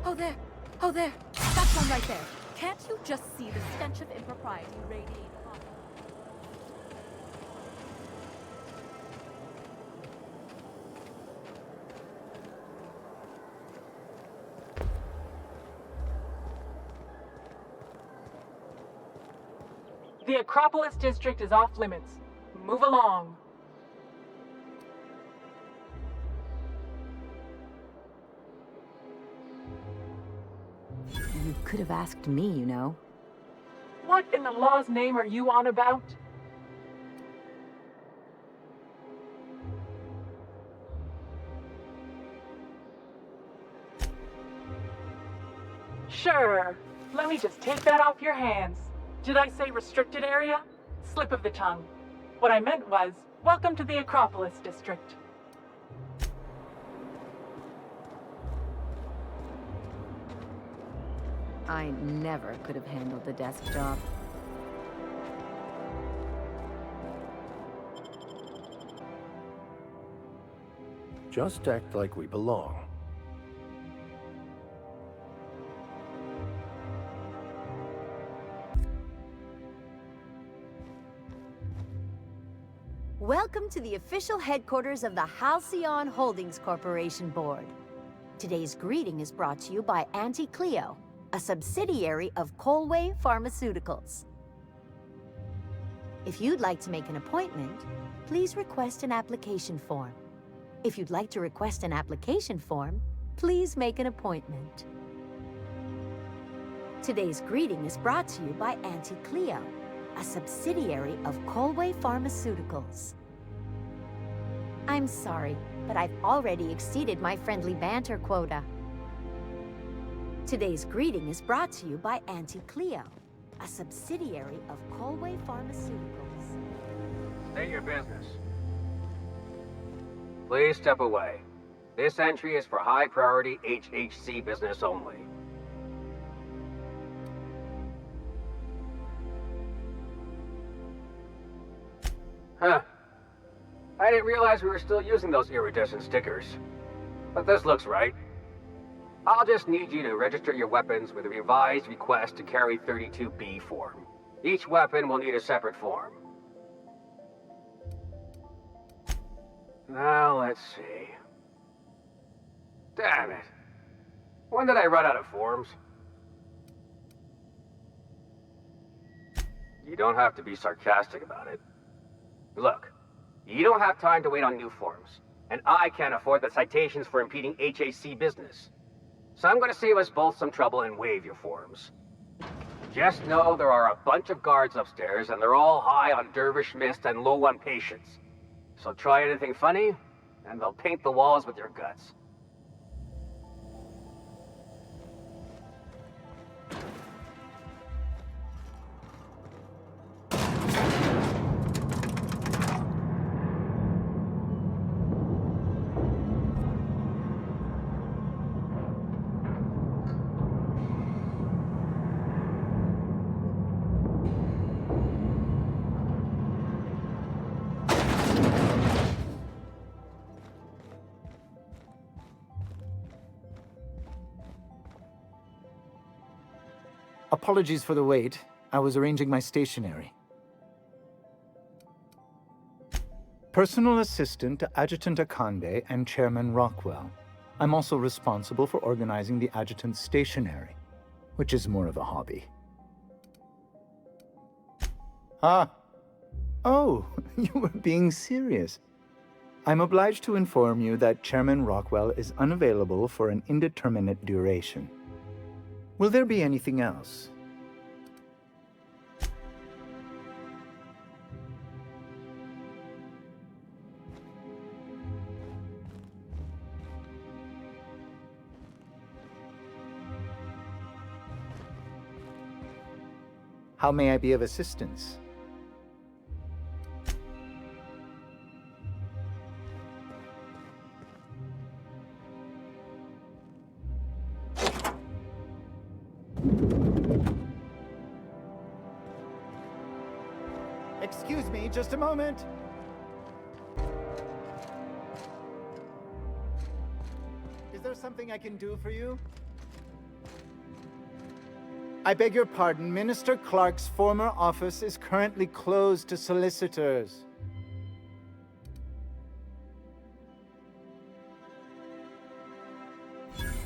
Oh, there. Oh, there. That's one right there. Can't you just see the stench of impropriety radiating off? The Acropolis district is off limits. Move along. You could have asked me, you know. What in the law's name are you on about? Sure. Let me just take that off your hands. Did I say restricted area? Slip of the tongue. What I meant was, welcome to the Acropolis district. I never could have handled the desk job. Just act like we belong. Welcome to the official headquarters of the Альцион Holdings Corporation Board. Today's greeting is brought to you by Auntie Cleo, a subsidiary of Colway Pharmaceuticals. If you'd like to make an appointment, please request an application form. If you'd like to request an application form, please make an appointment. Today's greeting is brought to you by Auntie Cleo, a subsidiary of Colway Pharmaceuticals. I'm sorry, but I've already exceeded my friendly banter quota. Today's greeting is brought to you by Auntie Cleo, a subsidiary of Colway Pharmaceuticals. State your business. Please step away. This entry is for high-priority HHC business only. Huh. I didn't realize we were still using those iridescent stickers. But this looks right. I'll just need you to register your weapons with a revised request to carry 32B form. Each weapon will need a separate form. Now, let's see. Damn it. When did I run out of forms? You don't have to be sarcastic about it. Look, you don't have time to wait on new forms, and I can't afford the citations for impeding HAC business. So I'm going to save us both some trouble and waive your forms. Just know there are a bunch of guards upstairs, and they're all high on dervish mist and low on patience. So try anything funny, and they'll paint the walls with your guts. Apologies for the wait. I was arranging my stationery. Personal assistant to Adjutant Akande and Chairman Rockwell. I'm also responsible for organizing the adjutant's stationery, which is more of a hobby. Ah. Oh, you were being serious. I'm obliged to inform you that Chairman Rockwell is unavailable for an indeterminate duration. Will there be anything else? How may I be of assistance? Excuse me, just a moment. Is there something I can do for you? I beg your pardon, Minister Clark's former office is currently closed to solicitors.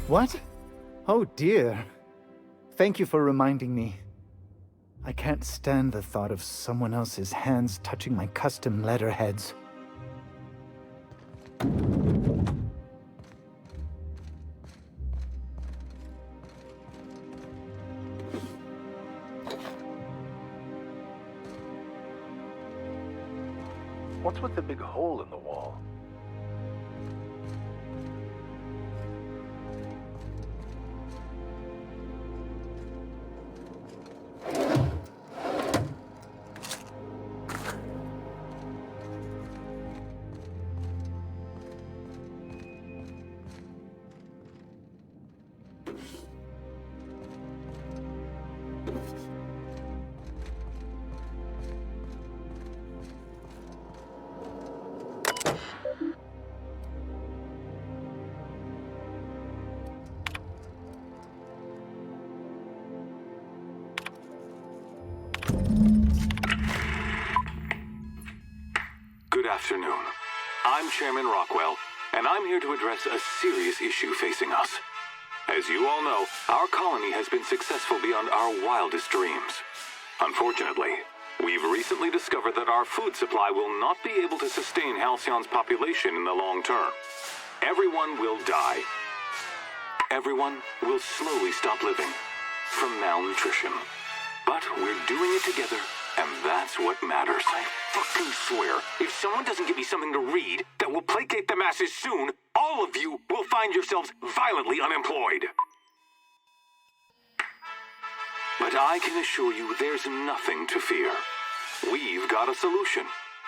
What? Oh dear. Thank you for reminding me. I can't stand the thought of someone else's hands touching my custom letterheads. What's with the big hole in the wall? Good afternoon. I'm Chairman Rockwell, and I'm here to address a serious issue facing us. As you all know, our colony has been successful beyond our wildest dreams. Unfortunately, we've recently discovered that our food supply will not be able to sustain Halcyon's population in the long term. Everyone will die. Everyone will slowly stop living from malnutrition. But we're doing it together, and that's what matters. I fucking swear, if someone doesn't give me something to read that will placate the masses soon, all of you will find yourselves violently unemployed. But I can assure you there's nothing to fear. We've got a solution.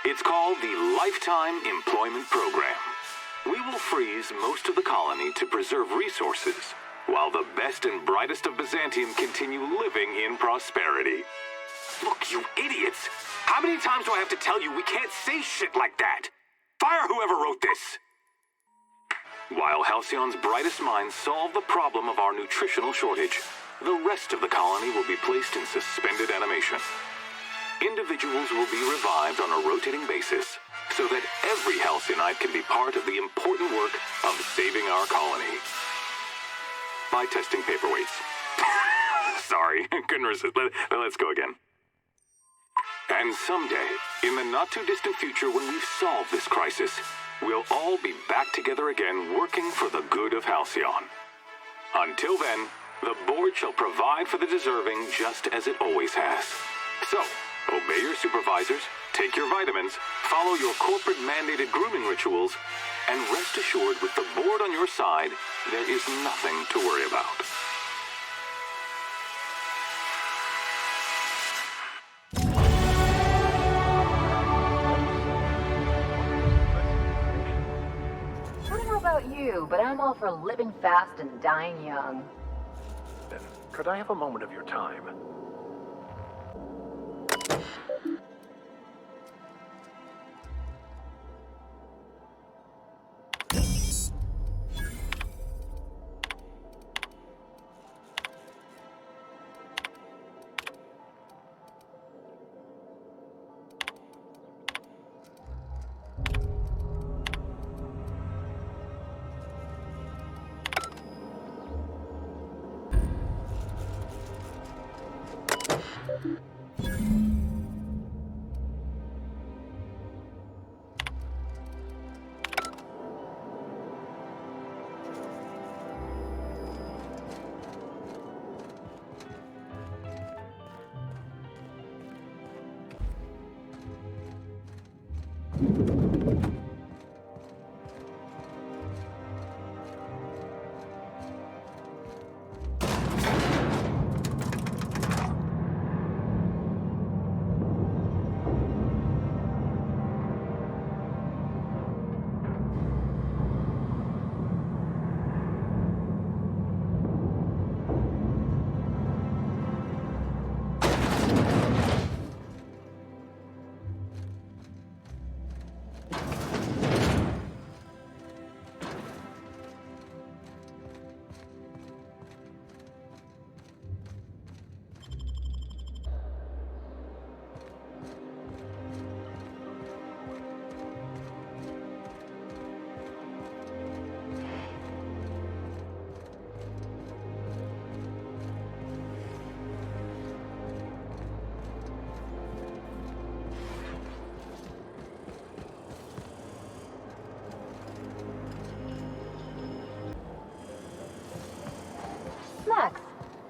It's called the Lifetime Employment Program. We will freeze most of the colony to preserve resources, while the best and brightest of Byzantium continue living in prosperity. Look, you idiots! How many times do I have to tell you we can't say shit like that? Fire whoever wrote this! While Halcyon's brightest minds solve the problem of our nutritional shortage, the rest of the colony will be placed in suspended animation. Individuals will be revived on a rotating basis, so that every Halcyonite can be part of the important work of saving our colony. By testing paperweights. Sorry, couldn't resist. Let's go again. And someday, in the not-too-distant future when we've solved this crisis, we'll all be back together again working for the good of Halcyon. Until then, the board shall provide for the deserving just as it always has. So, obey your supervisors, take your vitamins, follow your corporate-mandated grooming rituals, and rest assured with the board on your side, there is nothing to worry about. I don't know about you, but I'm all for living fast and dying young. Then, could I have a moment of your time?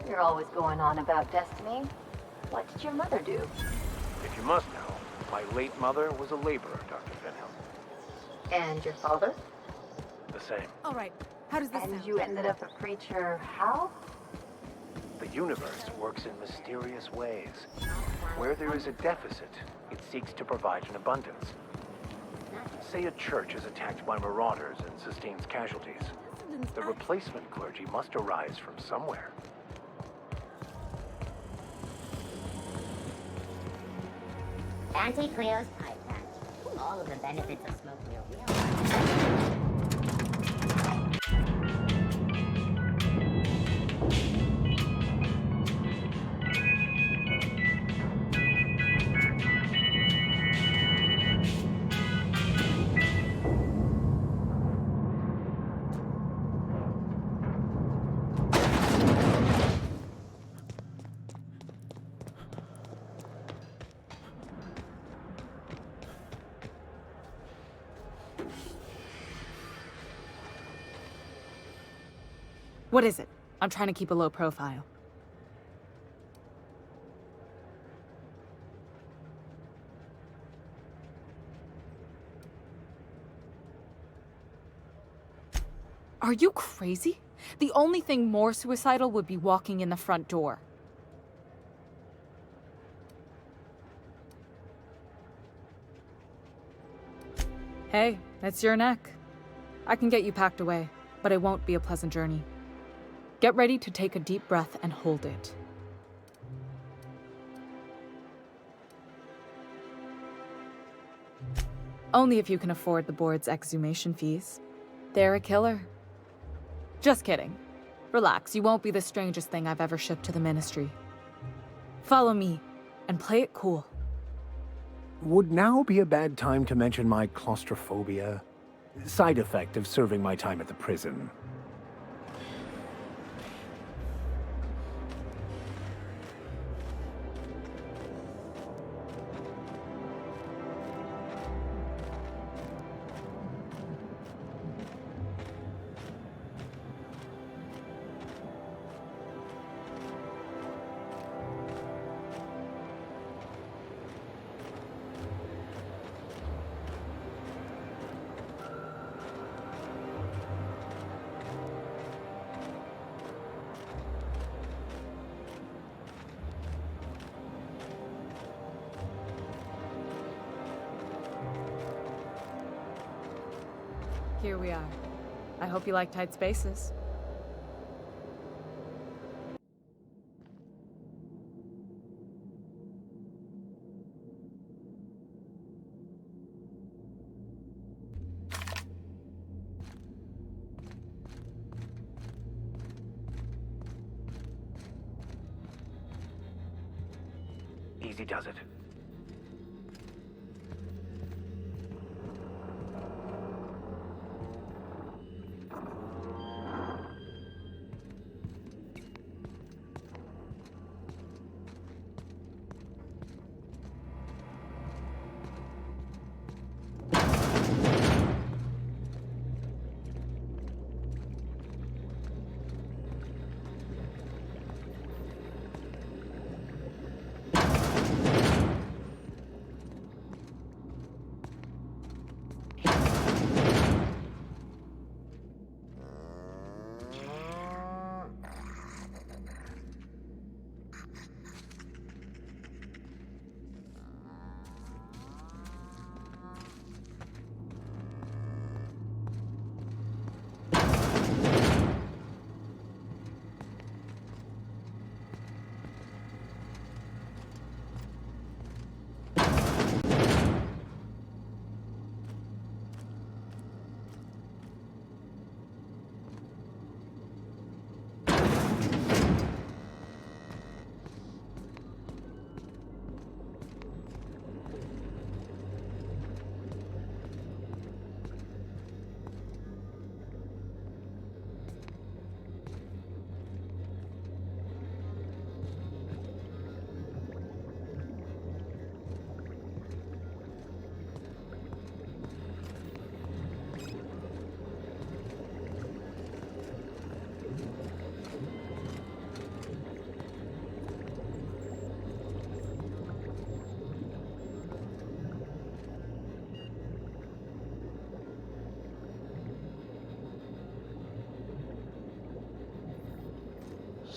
You're always going on about destiny. What did your mother do? If you must know, my late mother was a laborer, Dr. Finhill. And your father? The same. All right. How does this And sound? you ended up a preacher how? The universe works in mysterious ways. Where there is a deficit, it seeks to provide an abundance. Say a church is attacked by marauders and sustains casualties. The replacement clergy must arise from somewhere. Auntie Cleo's pipe patch. All of the benefits of smoking a real What is it? I'm trying to keep a low profile. Are you crazy? The only thing more suicidal would be walking in the front door. Hey, it's your neck. I can get you packed away, but it won't be a pleasant journey. Get ready to take a deep breath and hold it. Only if you can afford the board's exhumation fees. They're a killer. Just kidding. Relax, you won't be the strangest thing I've ever shipped to the Ministry. Follow me, and play it cool. Would now be a bad time to mention my claustrophobia? Side effect of serving my time at the prison. Here we are. I hope you like tight spaces. Easy does it.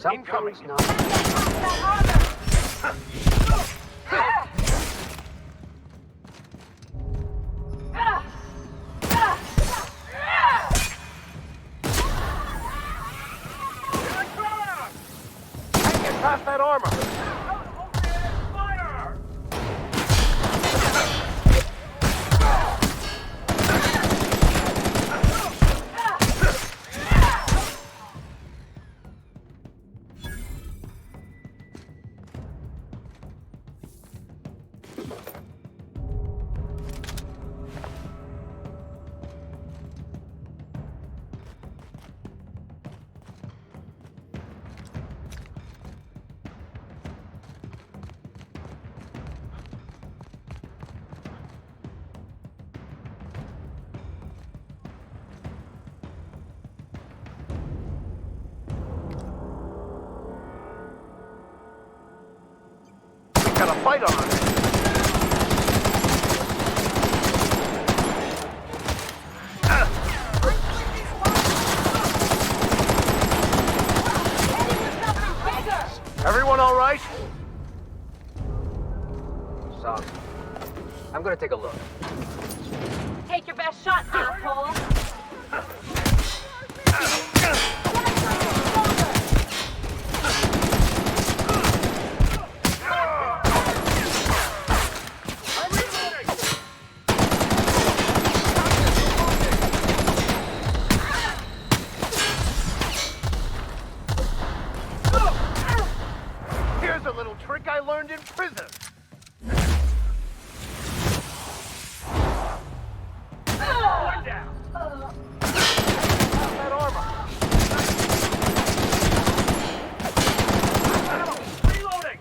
Incoming. Something's not... Past that armor! Got a fight on. Everyone all right? Some. I'm gonna take a look. Take your best shot, asshole! Here's a little trick I learned in prison. One down. That armor. Reloading.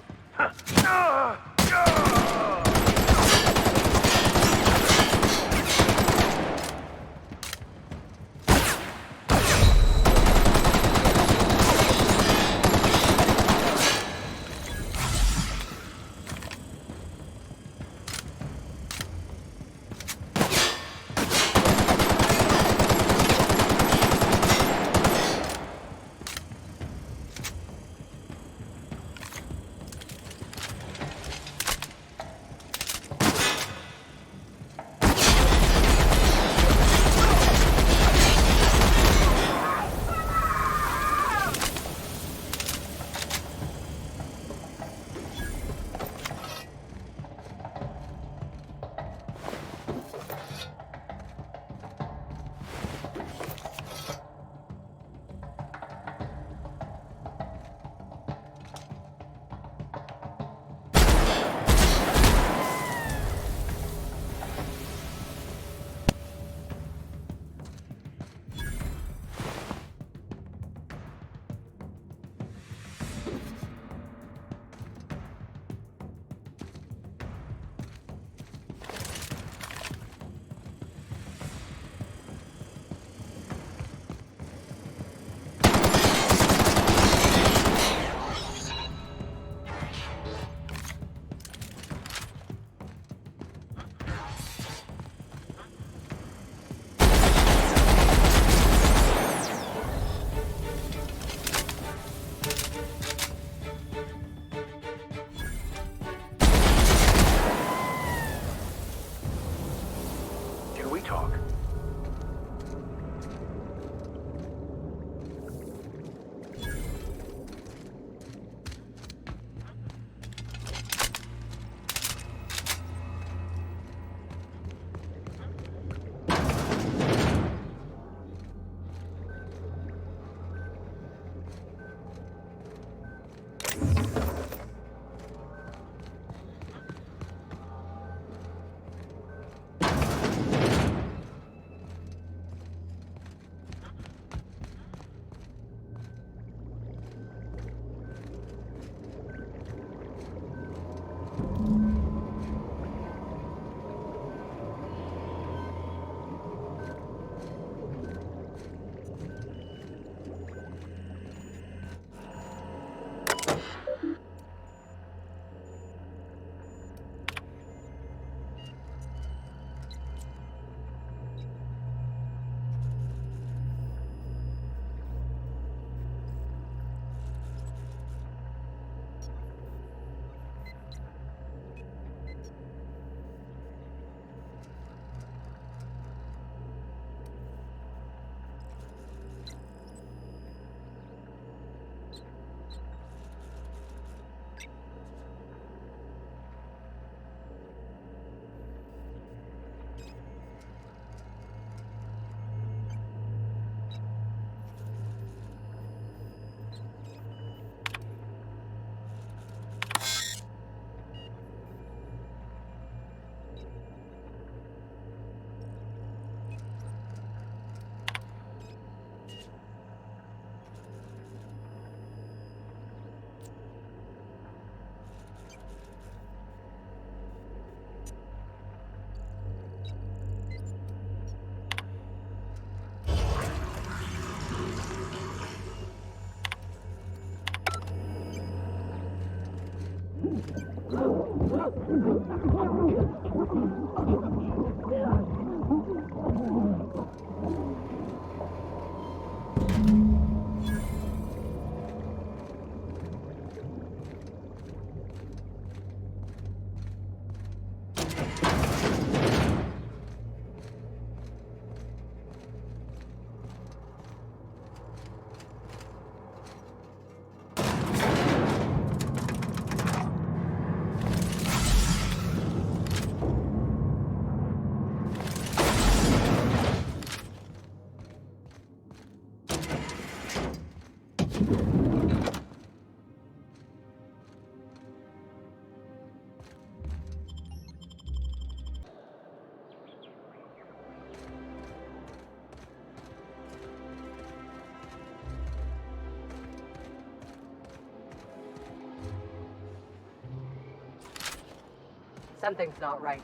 Something's not right.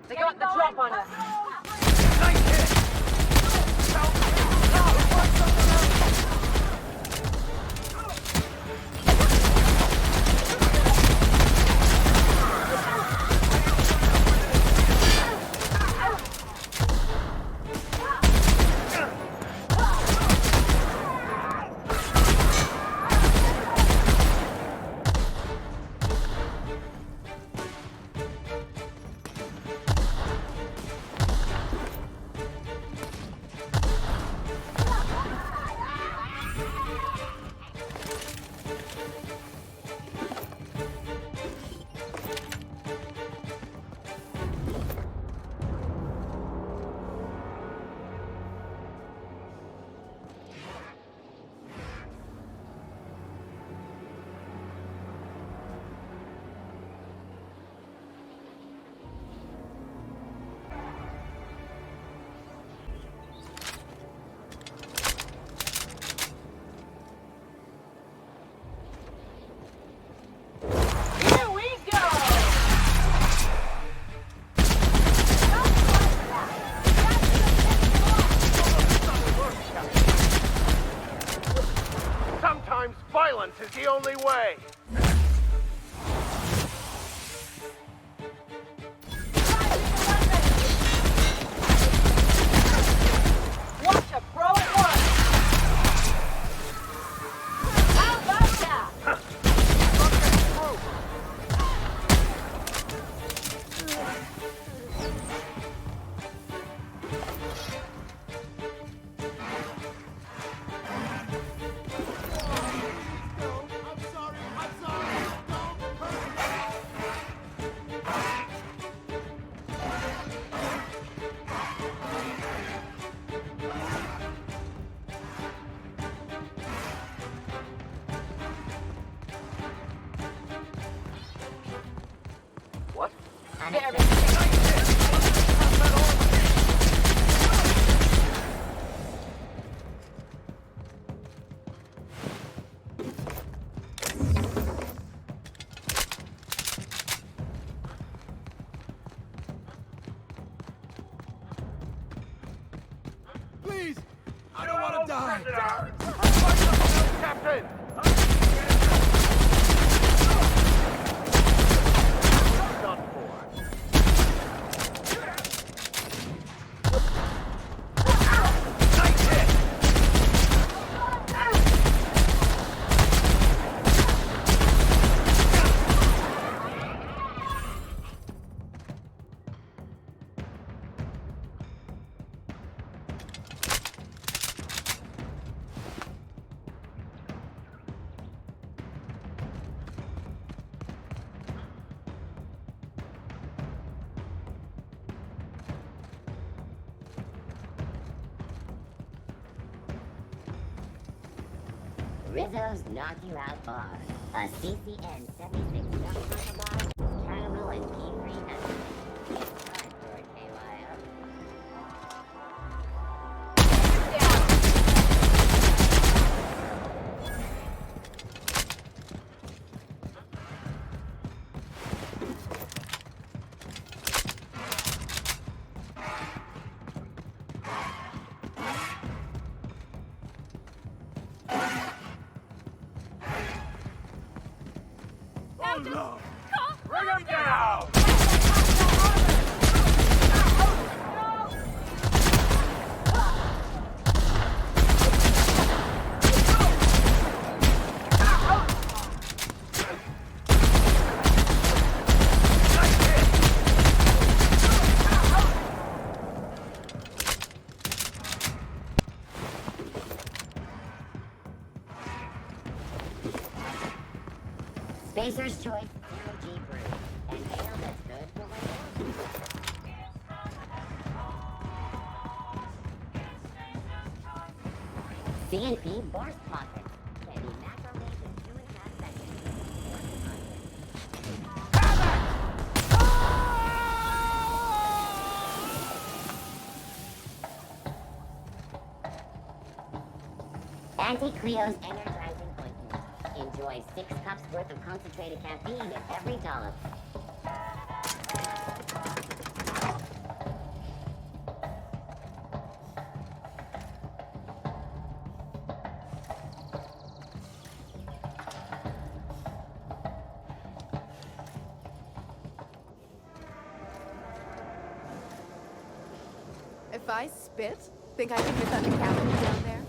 They got the drop on us! Violence is the only way. Watch a pro at once! How about that? What? Please! I don't want to die! Captain! Done for. Nice hit! Rizzo's Knock You Out Bar. A CCN 76 jump bar, caramel and pea-free nuts. Right for a KYO. no! Bring him down! Spacer's choice, zero G brew. And ale that's good for later. C&P Borscht Pocket. Can be macrometered in 2.5 seconds. Anti-Creo's energizing ointment. Enjoy 6 cups worth of concentrated caffeine in every dollop. If I spit, think I can hit that cavity down there?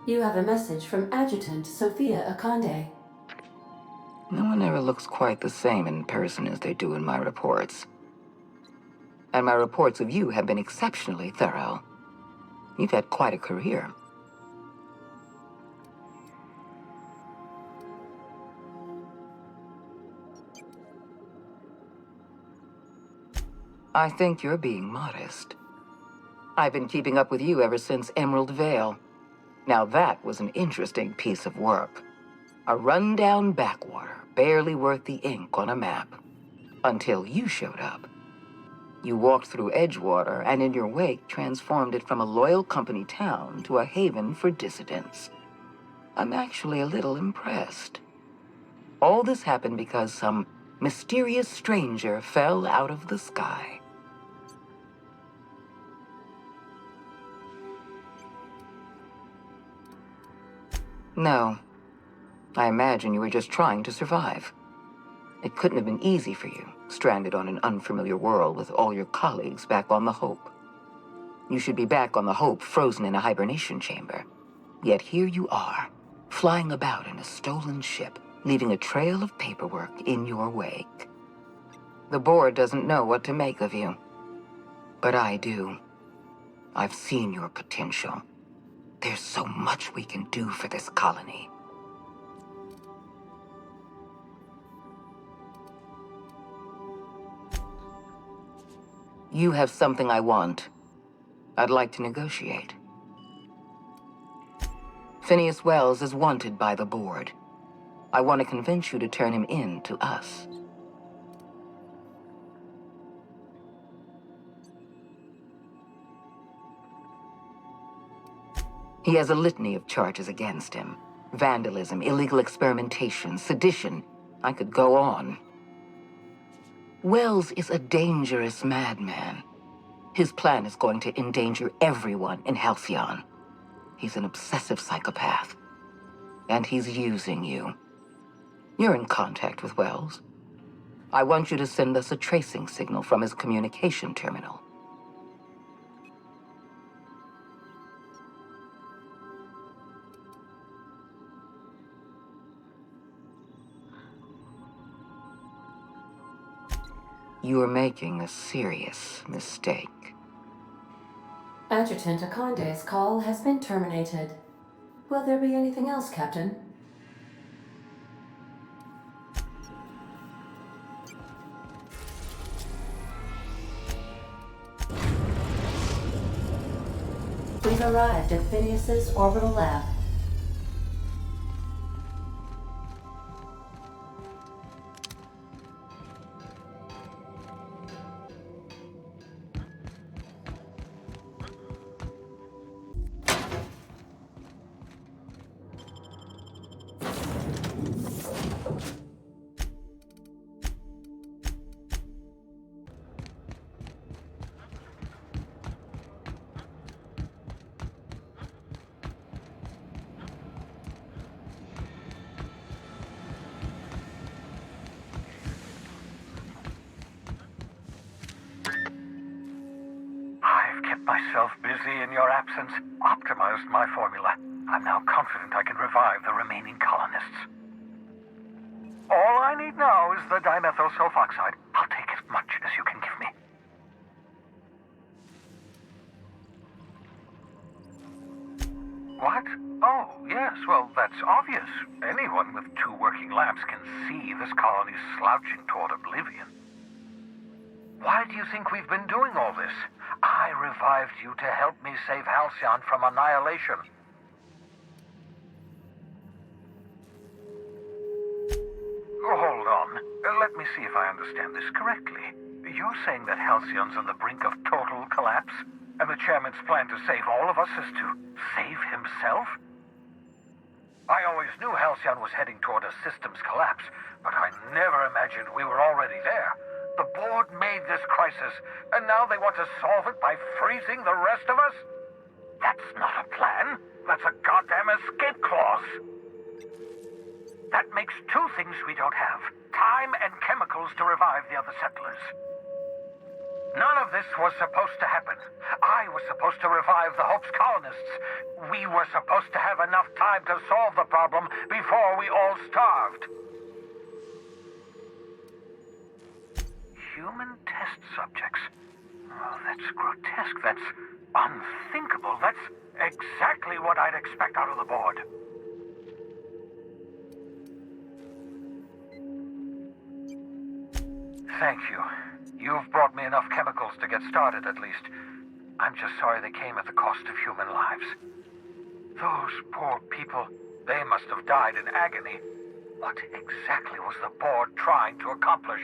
You have a message from Adjutant Sophia Akande. No one ever looks quite the same in person as they do in my reports. And my reports of you have been exceptionally thorough. You've had quite a career. I think you're being modest. I've been keeping up with you ever since Emerald Vale. Now that was an interesting piece of work. A rundown backwater, barely worth the ink on a map. Until you showed up. You walked through Edgewater and in your wake transformed it from a loyal company town to a haven for dissidents. I'm actually a little impressed. All this happened because some mysterious stranger fell out of the sky. No. I imagine you were just trying to survive. It couldn't have been easy for you, stranded on an unfamiliar world with all your colleagues back on the Hope. You should be back on the Hope, frozen in a hibernation chamber. Yet here you are, flying about in a stolen ship, leaving a trail of paperwork in your wake. The board doesn't know what to make of you. But I do. I've seen your potential. There's so much we can do for this colony. You have something I want. I'd like to negotiate. Phineas Wells is wanted by the board. I want to convince you to turn him in to us. He has a litany of charges against him. Vandalism, illegal experimentation, sedition. I could go on. Wells is a dangerous madman. His plan is going to endanger everyone in Halcyon. He's an obsessive psychopath. And he's using you. You're in contact with Wells. I want you to send us a tracing signal from his communication terminal. You are making a serious mistake. Adjutant Akonde's call has been terminated. Will there be anything else, Captain? We've arrived at Phineas's orbital lab. Myself busy in your absence, optimized my formula. I'm now confident I can revive the remaining colonists. All I need now is the dimethyl sulfoxide. I'll take as much as you can give me. What? Oh, yes, well, that's obvious. Anyone with 2 working labs can see this colony's slouching toward oblivion. Why do you think we've been doing all this? I revived you to help me save Halcyon from annihilation. Hold on. Let me see if I understand this correctly. You're saying that Halcyon's on the brink of total collapse, and the chairman's plan to save all of us is to save himself? I always knew Halcyon was heading toward a systems collapse, but I never imagined we were already there. The board made this crisis, and now they want to solve it by freezing the rest of us? That's not a plan. That's a goddamn escape clause. That makes 2 things we don't have. Time and chemicals to revive the other settlers. None of this was supposed to happen. I was supposed to revive the Hope's colonists. We were supposed to have enough time to solve the problem before we all starved. Human test subjects. Oh, that's grotesque. That's unthinkable. That's exactly what I'd expect out of the board. Thank you. You've brought me enough chemicals to get started, at least. I'm just sorry they came at the cost of human lives. Those poor people, they must have died in agony. What exactly was the board trying to accomplish?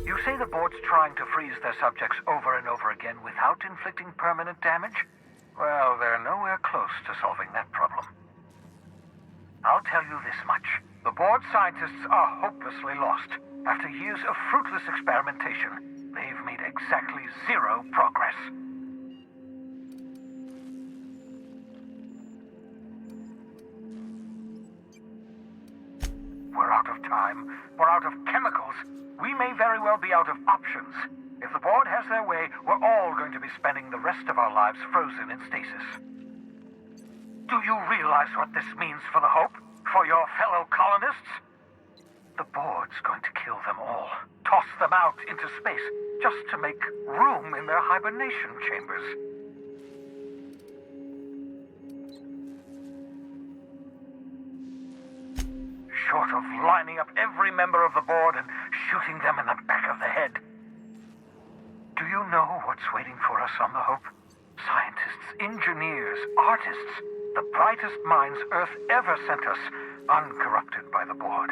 You say the board's trying to freeze their subjects over and over again without inflicting permanent damage? Well, they're nowhere close to solving that problem. I'll tell you this much. The board scientists are hopelessly lost. After years of fruitless experimentation, they've made exactly 0 progress. We're out of time. We're out of chemicals. We may very well be out of options. If the board has their way, we're all going to be spending the rest of our lives frozen in stasis. Do you realize what this means for the Hope? For your fellow colonists? The board's going to kill them all. Toss them out into space, just to make room in their hibernation chambers. Short of lining up every member of the board and shooting them in the back of the head. Do you know what's waiting for us on the Hope? Scientists, engineers, artists. The brightest minds Earth ever sent us, uncorrupted by the board.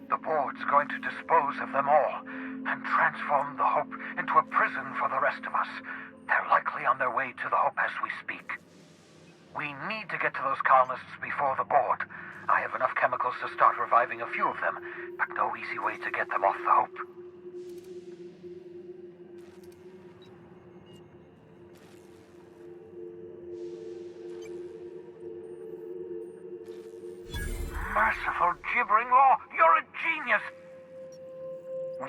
The board's going to dispose of them all and transform the Hope into a prison for the rest of us. They're likely on their way to the Hope as we speak. We need to get to those colonists before the board. I have enough chemicals to start reviving a few of them, but no easy way to get them off the Hope. Merciful gibbering law, you're a genius!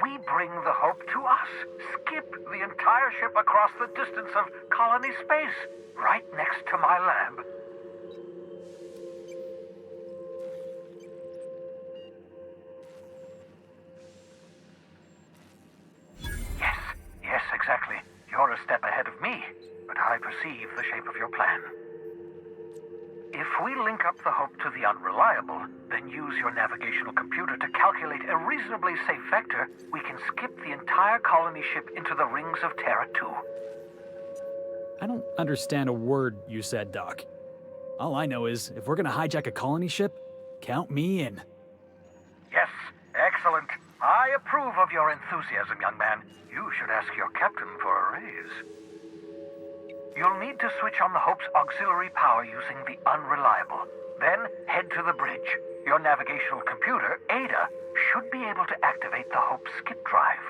We bring the Hope to us. Skip the entire ship across the distance of colony space, right next to my lab. Yes, exactly. You're a step ahead of me, but I perceive the shape of your plan. If we link up the Hope to the unreliable, then use your navigational computer to calculate a reasonably safe vector, we can skip the entire colony ship into the rings of Terra 2. I don't understand a word you said, Doc. All I know is, if we're gonna hijack a colony ship, count me in. Yes, excellent. I approve of your enthusiasm, young man. You should ask your captain for a raise. You'll need to switch on the Hope's auxiliary power using the unreliable. Then head to the bridge. Your navigational computer, Ada, should be able to activate the Hope's skip drive.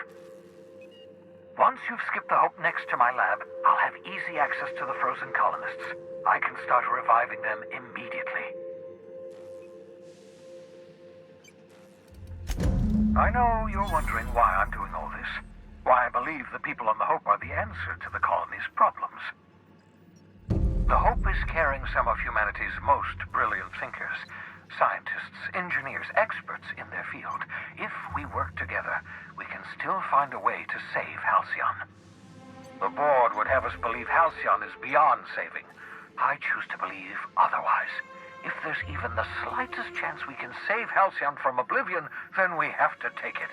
Once you've skipped the Hope next to my lab, I'll have easy access to the frozen colonists. I can start reviving them immediately. I know you're wondering why I'm doing all this. Why I believe the people on the Hope are the answer to the colony's problems. The Hope is carrying some of humanity's most brilliant thinkers, scientists, engineers, experts in their field. If we work together, we can still find a way to save Halcyon. The board would have us believe Halcyon is beyond saving. I choose to believe otherwise. If there's even the slightest chance we can save Halcyon from oblivion, then we have to take it.